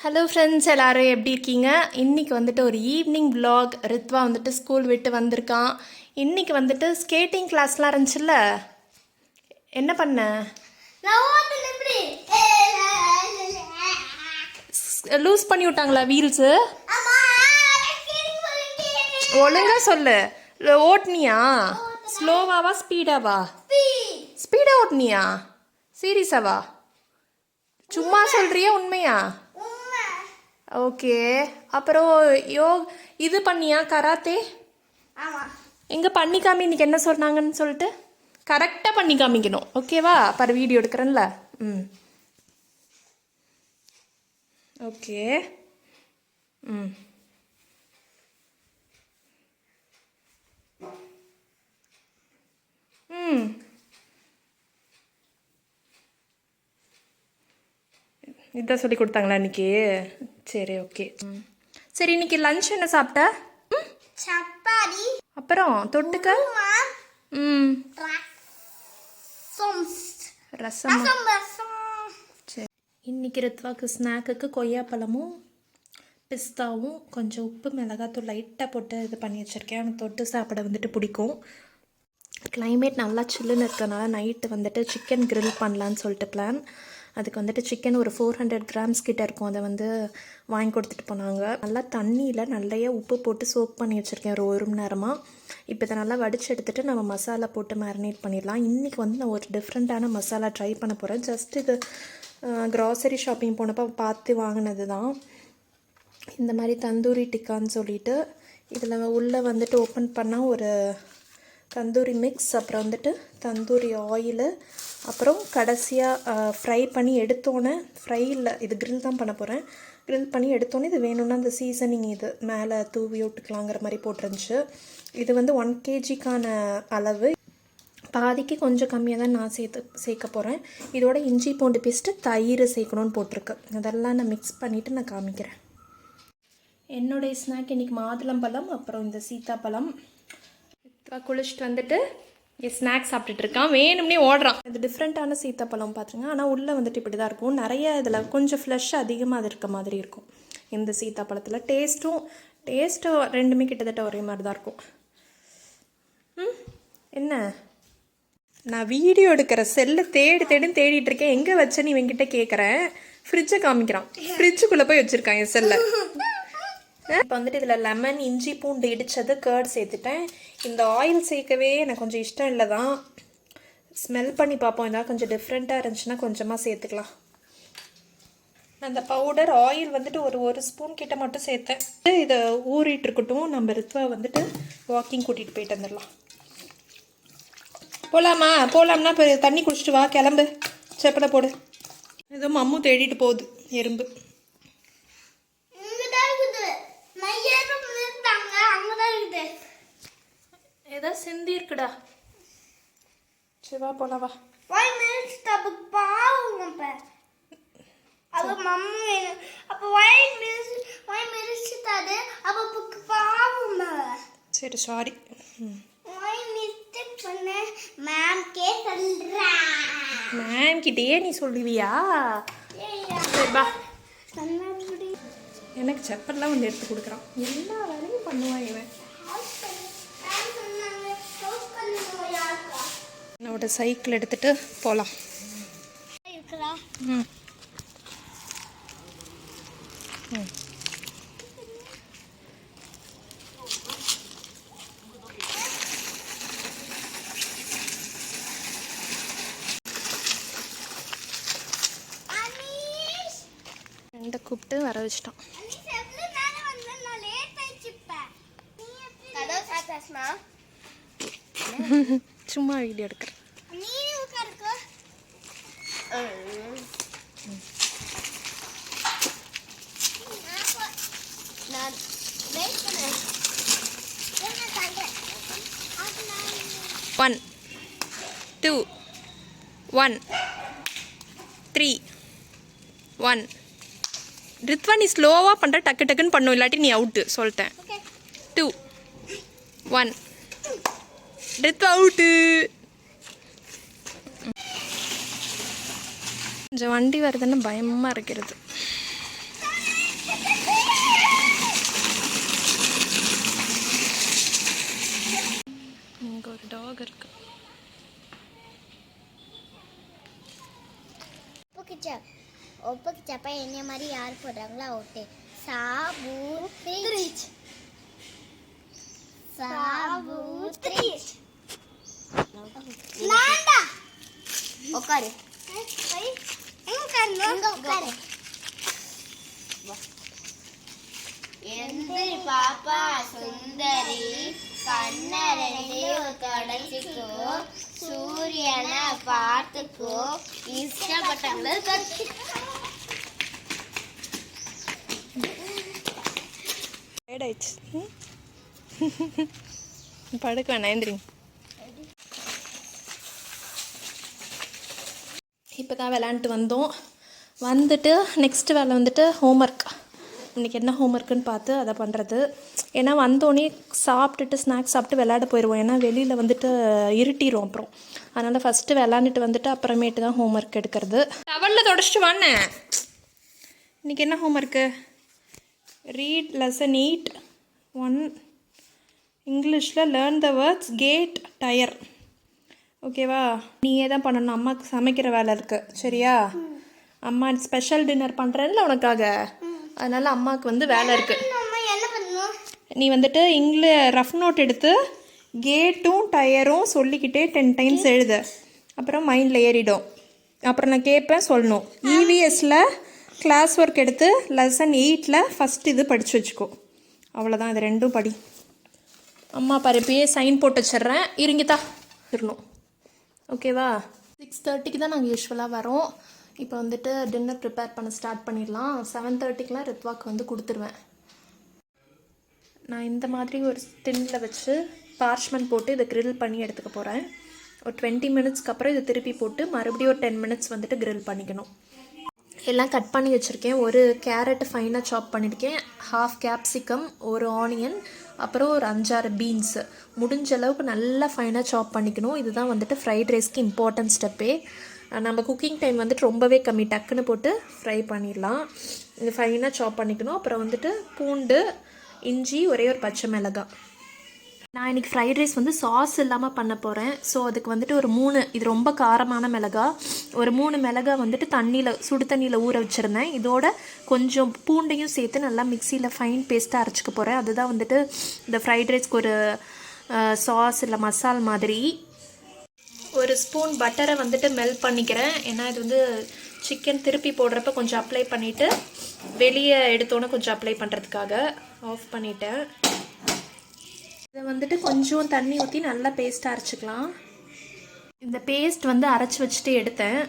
Hello friends, எல்லோரும் எப்படி இருக்கீங்க? இன்றைக்கி வந்துட்டு ஒரு ஈவினிங் விலாக். ரித்வா வந்துட்டு ஸ்கூல் விட்டு வந்திருக்கான். இன்றைக்கி வந்துட்டு ஸ்கேட்டிங் கிளாஸ்லாம் இருந்துச்சுல்ல, என்ன பண்ண? லூஸ் பண்ணி விட்டாங்களா வீல்ஸு? ஒழுங்கா சொல்லு. ஓட்டுனியா? ஸ்லோவாவா ஸ்பீடாவா? ஸ்பீடாக ஓட்டுனியா? சீரியஸாவா? சும்மா சொல்கிறியா உண்மையா? ஓகே. அப்புறம் இது பண்ணியா கராத்தே? எங்கே பண்ணி காமி, இன்னைக்கு என்ன சொன்னாங்கன்னு சொல்லிட்டு கரெக்டாக பண்ணி காமிக்கணும், ஓகேவா? பர் வீடியோ எடுக்கிறேன்ல. ம், ஓகே. ம், ம். இதான் சொல்லி கொடுத்தாங்களா இன்னைக்கு? சரி, ஓகே. ம், சரி. இன்னைக்கு லஞ்ச் என்ன சாப்பிட்ட? சப்பாத்தி. அப்புறம் தொட்டுக்க? ம், ரசம். சரி. இன்னைக்கு ரித்வாக்கு ஸ்நாக்குக்கு கொய்யாப்பழமும் பிஸ்தாவும் கொஞ்சம் உப்பு மிளகாத்தூள் லைட்டாக போட்டு இது பண்ணி வச்சுருக்கேன். அவனுக்கு தொட்டு சாப்பிட வந்துட்டு பிடிக்கும். கிளைமேட் நல்லா சில்லுன்னு இருக்கனால நைட்டு வந்துட்டு சிக்கன் கிரில் பண்ணலான்னு சொல்லிட்டு பிளான். அதுக்கு வந்துட்டு சிக்கன் ஒரு 400 கிராம்ஸ் கிட்ட இருக்கும். அதை வந்து வாங்கி கொடுத்துட்டு போனாங்க. நல்லா தண்ணியில் நிறைய உப்பு போட்டு சோக் பண்ணி வச்சுருக்கேன் ஒரு மணி நேரமாக. இப்போ இதை நல்லா வடித்து எடுத்துகிட்டு நம்ம மசாலா போட்டு மேரினேட் பண்ணிடலாம். இன்றைக்கி வந்து நான் ஒரு டிஃப்ரெண்ட்டான மசாலா ட்ரை பண்ண போகிறேன். ஜஸ்ட் இது க்ராசரி ஷாப்பிங் போனப்போ பார்த்து வாங்கினது தான். இந்த மாதிரி தந்தூரி டிக்கான்னு சொல்லிட்டு இதில் உள்ளே வந்துட்டு ஓப்பன் பண்ணால் ஒரு தந்தூரி மிக்ஸ், அப்புறம் வந்துட்டு தந்தூரி ஆயிலு, அப்புறம் கடைசியாக ஃப்ரை பண்ணி எடுத்தோன்னே, ஃப்ரை இல்லை, இது க்ரில் தான் பண்ண போகிறேன். க்ரில் பண்ணி எடுத்தோன்னே இது வேணும்னா அந்த சீசனிங் இது மேலே தூவி விட்டுக்கலாங்கிற மாதிரி போட்டுருந்துச்சு. இது வந்து 1 kgக்கான அளவு. பாதிக்கு கொஞ்சம் கம்மியாக தான் நான் சேர்க்க போகிறேன். இதோட இஞ்சி பூண்டு பேஸ்ட்டு, தயிர் சேர்க்கணுன்னு போட்டிருக்கு. அதெல்லாம் நான் மிக்ஸ் பண்ணிவிட்டு நான் காமிக்கிறேன். என்னுடைய ஸ்நாக் இன்றைக்கி மாதுளம்பழம், அப்புறம் இந்த சீத்தாப்பழம். குளிச்சுட்டு வந்துட்டு ஸ்நாக்ஸ் சாப்பிட்டுட்டு இருக்கான். வேணும்னே ஓடுறான். இது டிஃப்ரெண்ட்டான சீத்தாப்பழம் பார்த்துருங்க. ஆனால் உள்ளே வந்துட்டு இப்படி தான் இருக்கும். நிறைய இதில் கொஞ்சம் ஃப்ளஷ் அதிகமாக அது இருக்க மாதிரி இருக்கும் இந்த சீத்தாப்பழத்தில். டேஸ்ட்டும் ரெண்டுமே கிட்டத்தட்ட ஒரே மாதிரி தான் இருக்கும். என்ன நான் வீடியோ எடுக்கிற செல்லை தேடிட்டு இருக்கேன். எங்கே வச்சேன்னு இவங்கிட்ட கேட்குறேன். ஃப்ரிட்ஜை காமிக்கிறான். ஃப்ரிட்ஜுக்குள்ளே போய் வச்சுருக்கான் என் செல்லை. இப்போ வந்துட்டு இதில் லெமன், இஞ்சி பூண்டு இடித்தது, கர்ட் சேர்த்துட்டேன். இந்த ஆயில் சேர்க்கவே எனக்கு கொஞ்சம் இஷ்டம் இல்லை தான். ஸ்மெல் பண்ணி பார்ப்போம். ஏதாவது கொஞ்சம் டிஃப்ரெண்ட்டாக இருந்துச்சுன்னா கொஞ்சமாக சேர்த்துக்கலாம். அந்த பவுடர் ஆயில் வந்துட்டு ஒரு ஸ்பூன் கிட்ட மட்டும் சேர்த்தேன். இதை ஊறிட்டு இருக்கட்டும். நம்ம ரித்வா வந்துட்டு வாக்கிங் கூட்டிகிட்டு போயிட்டு வந்துடலாம். போகலாம்னா இப்போ தண்ணி குடிச்சிட்டு வா, கிளம்பு, செப்பலை போடு. ஏதோ மம்மு தேடிட்டு போகுது எறும்பு. ஏதோ சிந்தி இருக்குடா. சிவா போலாம் வா. சரி, சாரி. மேம் கிட்டேயே நீ சொல்லுவியா? சரி வா. எனக்கு செப்பல்லாம் வந்து எடுத்து கொடுக்குறான். எல்லா வேலையும் பண்ணுவான் இவன். என்னோட சைக்கிள் எடுத்துகிட்டு போகலாம். ம், ம். ரெண்டை கூப்பிட்டு வர வச்சிட்டான். சும்மா வீடியோ எடுக்கிறேன். One, 2, 1, 3, 1. ரித்வா, நீ ஸ்லோவாக பண்ணுற, டக்கு டக்குன்னு பண்ணும், இல்லாட்டி நீ அவுட்டு சொல்லிட்டேன். 2, 1. ரித்வா அவுட்டு. கொஞ்சம் வண்டி வருதுன்னு பயமாக இருக்கிறது. ஒப்புக்கு சப்பா என்ன மாதிரி யார் போடுறாங்களோ அவுட்டு. சாபூத்ரி சாபூத்ரி நான்டா உட்காரு. எங்க உட்காரு. எந்திரி பாப்பா சுந்தரி கண்ணரண்டி தொடச்சிக்கோ சூரியனை பார்த்துக்கோ இஷ்டப்பட்டவங்களை கட்டி. ஆயிடுச்சு. படுக்க வேணாம், எந்திரிங்க. இப்போ தான் விளாண்டுட்டு வந்தோம். வந்துட்டு நெக்ஸ்ட்டு வேலை வந்துட்டு ஹோம்ஒர்க். இன்றைக்கி என்ன ஹோம்ஒர்க்குன்னு பார்த்து அதை பண்ணுறது. ஏன்னா வந்தோடனே சாப்பிட்டுட்டு ஸ்நாக்ஸ் சாப்பிட்டு விளையாட போயிடுவோம். ஏன்னா வெளியில் வந்துட்டு இருட்டிடும் அப்புறம். அதனால் ஃபஸ்ட்டு விளாண்டுட்டு வந்துட்டு அப்புறமேட்டு தான் ஹோம்ஒர்க் எடுக்கிறது. டவலில் தொடச்சிட்டு வானேன். இன்றைக்கி என்ன ஹோம்ஒர்க்கு? ரீட் லெசன் 8 1 இங்கிலீஷில் learn the words cat tyre. ஓகேவா? நீயே தான் பண்ணணும். அம்மாவுக்கு சமைக்கிற வேலை இருக்குது, சரியா? அம்மா ஸ்பெஷல் டின்னர் பண்ணுறேன்ல உனக்காக, அதனால் அம்மாவுக்கு வந்து வேலை இருக்குது. நீ வந்துட்டு ரஃப் நோட் எடுத்து கேட்டும் டயரும் சொல்லிக்கிட்டே 10 டைம்ஸ் எழுது. அப்புறம் மைண்டில் ஏறிடும். அப்புறம் நான் கேட்பேன், சொல்லணும். இவிஎஸில் கிளாஸ் ஒர்க் எடுத்து லெசன் 8 ஃபஸ்ட் இது படித்து வச்சுக்கோ. அவ்வளோதான், இது ரெண்டும் படி. அம்மா பருப்பியே சைன் போட்டு வச்சிட்றேன், இருங்கித்தா இருக்கணும். ஓகேவா? 6:30 தான் நாங்கள் யூஸ்வலாக வரோம். இப்போ வந்துட்டு டின்னர் ப்ரிப்பேர் பண்ண ஸ்டார்ட் பண்ணிடலாம். 7:30 ரித்வாக்கு வந்து கொடுத்துருவேன். நான் இந்த மாதிரி ஒரு டின்னில் வச்சு பார்ச்மெண்ட் போட்டு இதை கிரில் பண்ணி எடுத்துக்க போகிறேன். ஒரு 20 மினிட்ஸ்க்கு அப்புறம் இதை திருப்பி போட்டு மறுபடியும் ஒரு 10 மினிட்ஸ் வந்துட்டு கிரில் பண்ணிக்கணும். எல்லாம் கட் பண்ணி வச்சுருக்கேன். ஒரு கேரட் ஃபைனாக சாப் பண்ணியிருக்கேன், 1/2 கேப்சிகம், ஒரு ஆனியன், அப்புறம் ஒரு 5-6 பீன்ஸு. முடிஞ்ச அளவுக்கு நல்லா ஃபைனாக சாப் பண்ணிக்கணும். இதுதான் வந்துட்டு ஃப்ரைட் ரைஸ்க்கு இம்பார்ட்டன்ட் ஸ்டெப்பே. நம்ம குக்கிங் டைம் வந்துட்டு ரொம்பவே கம்மி, டக்குன்னு போட்டு ஃப்ரை பண்ணிடலாம். இது ஃபைனாக சாப் பண்ணிக்கணும். அப்புறம் வந்துட்டு பூண்டு, இஞ்சி, ஒரே ஒரு பச்சை மிளகாய். நான் இன்றைக்கி ஃப்ரைட் ரைஸ் வந்து சாஸ் இல்லாமல் பண்ண போகிறேன். ஸோ அதுக்கு வந்துட்டு ஒரு 3, இது ரொம்ப காரமான மிளகாய், ஒரு 3 மிளகாய் வந்துட்டு சுடு தண்ணியில் ஊற வச்சுருந்தேன். இதோட கொஞ்சம் பூண்டையும் சேர்த்து நல்லா மிக்சியில் ஃபைன் பேஸ்ட்டாக அரைச்சிக்க போகிறேன். அதுதான் வந்துட்டு இந்த ஃப்ரைட் ரைஸ்க்கு ஒரு சாஸ் இல்லை மசால் மாதிரி. ஒரு ஸ்பூன் பட்டரை வந்துட்டு மெல்ட் பண்ணிக்கிறேன். ஏன்னா இது வந்து சிக்கன் திருப்பி போடுறப்ப கொஞ்சம் அப்ளை பண்ணிவிட்டு வெளியே எடுத்தோன்னே கொஞ்சம் அப்ளை பண்ணுறதுக்காக ஆஃப் பண்ணிட்டேன். இதை வந்துட்டு கொஞ்சம் தண்ணி ஊற்றி நல்லா பேஸ்ட்டாக அரைச்சிக்கலாம். இந்த பேஸ்ட் வந்து அரைச்சி வச்சுட்டு எடுத்தேன்.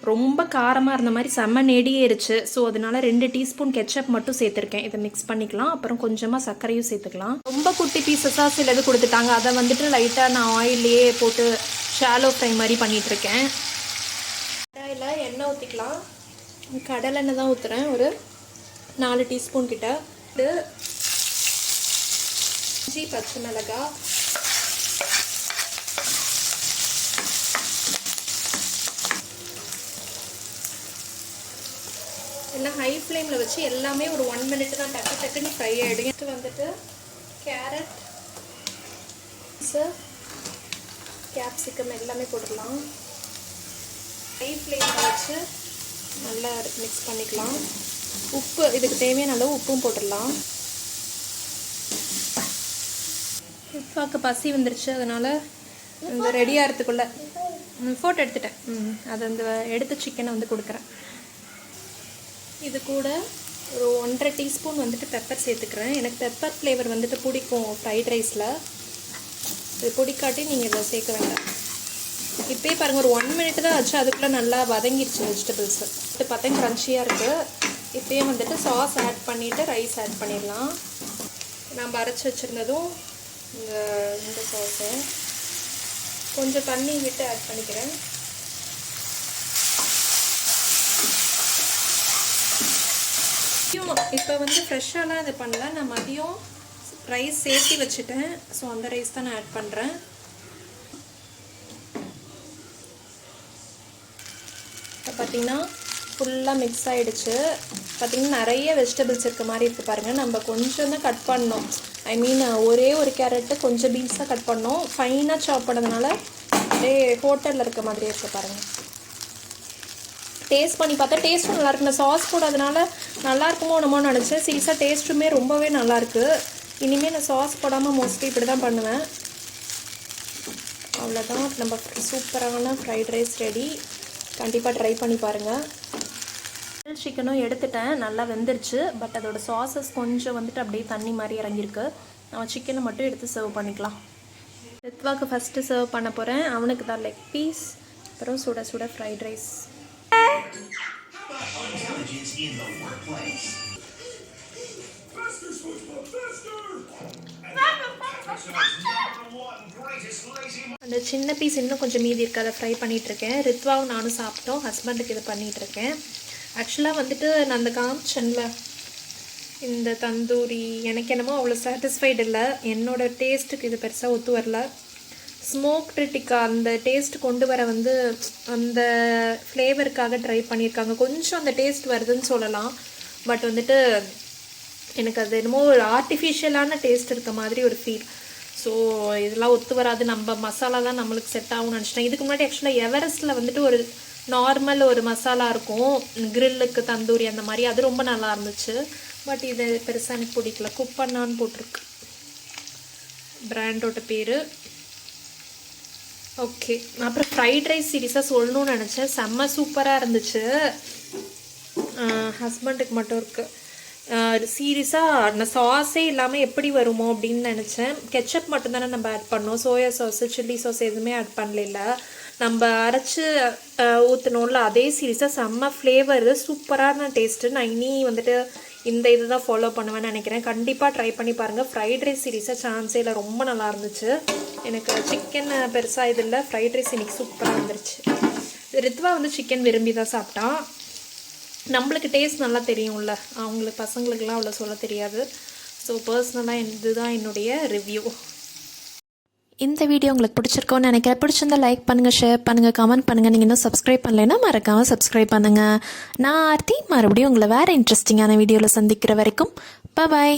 ரொம்ப காரமாக இருந்த மாதிரி செம்ம நெடியேறிச்சு. ஸோ அதனால 2 டீஸ்பூன் கெச்சப் மட்டும் சேர்த்துருக்கேன். இதை மிக்ஸ் பண்ணிக்கலாம். அப்புறம் கொஞ்சமாக சர்க்கரையும் சேர்த்துக்கலாம். ரொம்ப குட்டி பீசஸாக சிலது கொடுத்துட்டாங்க. அதை வந்துட்டு லைட்டாக நான் ஆயிலே போட்டு ஷாலோ ஃப்ரை மாதிரி பண்ணிகிட்ருக்கேன். கடாயில் எண்ணெய் ஊற்றிக்கலாம். கடலை எண்ணெய் தான் ஊற்றுறேன், ஒரு 4 டீஸ்பூன் கிட்ட. இஞ்சி, பச்சை மிளகாய், எல்லாம் ஹை ஃப்ளேமில் வச்சு எல்லாமே ஒரு 1 மினிட் தான் டக்குன்னு ஃப்ரை ஆகிடும். இது வந்துட்டு கேரட், கேப்சிகம் எல்லாமே போட்டுடலாம். ஹை ஃப்ளேமில் வச்சு நல்லா மிக்ஸ் பண்ணிக்கலாம். உப்பு, இதுக்கு தேவையான அளவு உப்பும் போட்டுடலாம். ரித்வாக்கு பசி வந்துருச்சு, அதனால் இந்த ரெடி ஆகிறதுக்குள்ளே ஃபோட்டோ எடுத்துட்டேன். அது அந்த எடுத்த சிக்கனை வந்து கொடுக்குறேன். இது கூட ஒரு 1.5 டீஸ்பூன் வந்துட்டு பெப்பர் சேர்த்துக்கிறேன். எனக்கு பெப்பர் ஃப்ளேவர் வந்துட்டு பிடிக்கும் ஃப்ரைட் ரைஸில். இது பிடிக்காட்டி நீங்கள் இதை சேர்க்க வேண்டாம். இப்போயே பாருங்கள், ஒரு 1 மினிட் தான் ஆச்சு, அதுக்குள்ளே நல்லா வதங்கிடுச்சு வெஜிடபிள்ஸு. இது பார்த்தா க்ரன்ச்சியாக இருக்குது. இப்போயே வந்துட்டு சாஸ் ஆட் பண்ணிவிட்டு ரைஸ் ஆட் பண்ணிடலாம். நம்ம அரைச்சி வச்சுருந்ததும் இந்த சாஸை கொஞ்சம் தண்ணி விட்டு ஆட் பண்ணிக்கிறேன். இப்போ வந்து ஃப்ரெஷ்ஷாலாம் இது பண்ணல, நான் மதியம் ரைஸ் சேர்த்து வச்சுட்டேன். ஸோ அந்த ரைஸ் தான் நான் ஆட் பண்ணுறேன். இப்போ பார்த்திங்கன்னா ஃபுல்லாக மிக்ஸ் ஆகிடுச்சு. பார்த்திங்கன்னா நிறைய வெஜிடபிள்ஸ் இருக்க மாதிரி இருக்குது பாருங்கள். நம்ம கொஞ்சம் தான் கட் பண்ணோம். ஐ மீன் ஒரே ஒரு கேரட்டு கொஞ்சம் பீன்ஸ் தான் கட் பண்ணோம். ஃபைனாக சாப் பண்ணதுனால அப்படியே ஹோட்டலில் இருக்க மாதிரியே இருக்குது பாருங்கள். டேஸ்ட் பண்ணி பார்த்தா டேஸ்ட்டும் நல்லாயிருக்கு. நான் சாஸ் போடாதனால நல்லா இருக்குமோ என்னமோன்னு நினச்சேன். சீரியஸாக டேஸ்ட்டுமே ரொம்பவே நல்லாயிருக்கு. இனிமேல் நான் சாஸ் போடாமல் மோஸ்ட்லி இப்படி தான் பண்ணுவேன். அவ்வளோதான், நம்ம சூப்பரான ஃப்ரைட் ரைஸ் ரெடி. கண்டிப்பாக ட்ரை பண்ணி பாருங்கள். சிக்கனும் எடுத்துட்டேன், நல்லா வெந்துருச்சு. பட் அதோட சாஸஸ் கொஞ்சம் வந்துட்டு அப்படியே தண்ணி மாதிரி இறங்கியிருக்கு. நம்ம சிக்கனை மட்டும் எடுத்து சர்வ் பண்ணிக்கலாம். ரித்வாக்கு ஃபஸ்ட்டு சர்வ் பண்ண போகிறேன். அவனுக்கு தான் லெக் பீஸ், அப்புறம் சுட சுட ஃப்ரைட் ரைஸ். அந்த சின்ன பீஸ் இன்னும் கொஞ்சம் மீதி இருக்குது, அதை ஃப்ரை பண்ணிகிட்ருக்கேன். ரித்வாவும் நானும் சாப்பிட்டோம். ஹஸ்பண்டுக்கு இதை பண்ணிகிட்ருக்கேன். ஆக்சுவலாக வந்துட்டு நான் அந்த காமிச்சன்ல இந்த தந்தூரி எனக்கு என்னமோ அவ்வளோ சாட்டிஸ்ஃபைடு இல்லை. என்னோடய டேஸ்ட்டுக்கு இது பெருசாக ஒத்து வரல. ஸ்மோக்டு டிக்கா அந்த டேஸ்ட் கொண்டு வர வந்து அந்த ஃப்ளேவருக்காக ட்ரை பண்ணியிருக்காங்க. கொஞ்சம் அந்த டேஸ்ட் வருதுன்னு சொல்லலாம். பட் வந்துட்டு எனக்கு அது என்னமோ ஒரு ஆர்டிஃபிஷியலான டேஸ்ட் இருக்க மாதிரி ஒரு ஃபீல். ஸோ இதெல்லாம் ஒத்து வராது, நம்ம மசாலா தான் நம்மளுக்கு செட் ஆகும்னு நினச்சிட்டேன். இதுக்கு முன்னாடி ஆக்சுவலாக எவரெஸ்ட்டில் வந்துட்டு ஒரு நார்மல் ஒரு மசாலா இருக்கும், கிரில்லுக்கு தந்தூரி அந்த மாதிரி, அது ரொம்ப நல்லா இருந்துச்சு. பட் இது பெருசாக எனக்கு பிடிக்கல. குப்பண்ணான்னு போட்டிருக்கு பிராண்டோட பேர். ஓகே, அப்புறம் ஃப்ரைட் ரைஸ் சீரியஸாக சொல்லணும்னு நினச்சேன். செம்ம சூப்பராக இருந்துச்சு. ஹஸ்பண்டுக்கு மட்டும் இருக்குது. சீரியஸாக நான் சாஸே இல்லாமல் எப்படி வருமோ அப்படின்னு நினச்சேன். கெச்சப் மட்டும்தானே நம்ம ஆட் பண்ணோம், சோயா சாஸு சில்லி சாஸ் எதுவுமே ஆட் பண்ணல. நம்ம அரைச்சி ஊற்றினோம்ல, அதே சீரியஸாக செம்ம ஃப்ளேவரு, சூப்பரான டேஸ்ட்டு. நான் இனி வந்துட்டு இந்த இது தான் ஃபாலோ பண்ணுவேன்னு நினைக்கிறேன். கண்டிப்பாக ட்ரை பண்ணி பாருங்கள். ஃப்ரைட் ரைஸ் சீரியஸாக சான்ஸே இல்லை, ரொம்ப நல்லா இருந்துச்சு. எனக்கு சிக்கன் பெருசாக இது இல்லை, ஃப்ரைட் ரைஸ் இன்றைக்கி சூப்பராக இருந்துச்சு. ரித்வா வந்து சிக்கன் விரும்பி தான் சாப்பிட்டான். நம்மளுக்கு டேஸ்ட் நல்லா தெரியும்ல, அவங்களுக்கு பசங்களுக்கெல்லாம் அவ்வளோ சொல்ல தெரியாது. ஸோ பர்சனலாக இதுதான் என்னுடைய ரிவ்யூ. இந்த வீடியோ உங்களுக்கு பிடிச்சிருக்கோன்னு நினைக்கிறேன். பிடிச்சிருந்தா லைக் பண்ணுங்கள், ஷேர் பண்ணுங்கள், கமெண்ட் பண்ணுங்கள். நீங்கள் இன்னும் சப்ஸ்கிரைப் பண்ணலைன்னா மறக்காமல் சப்ஸ்கிரைப் பண்ணுங்கள். நான் ஆர்த்தி, மறுபடியும் உங்களை வேறு இன்ட்ரெஸ்டிங்கான வீடியோவில் சந்திக்கிற வரைக்கும் பாய்.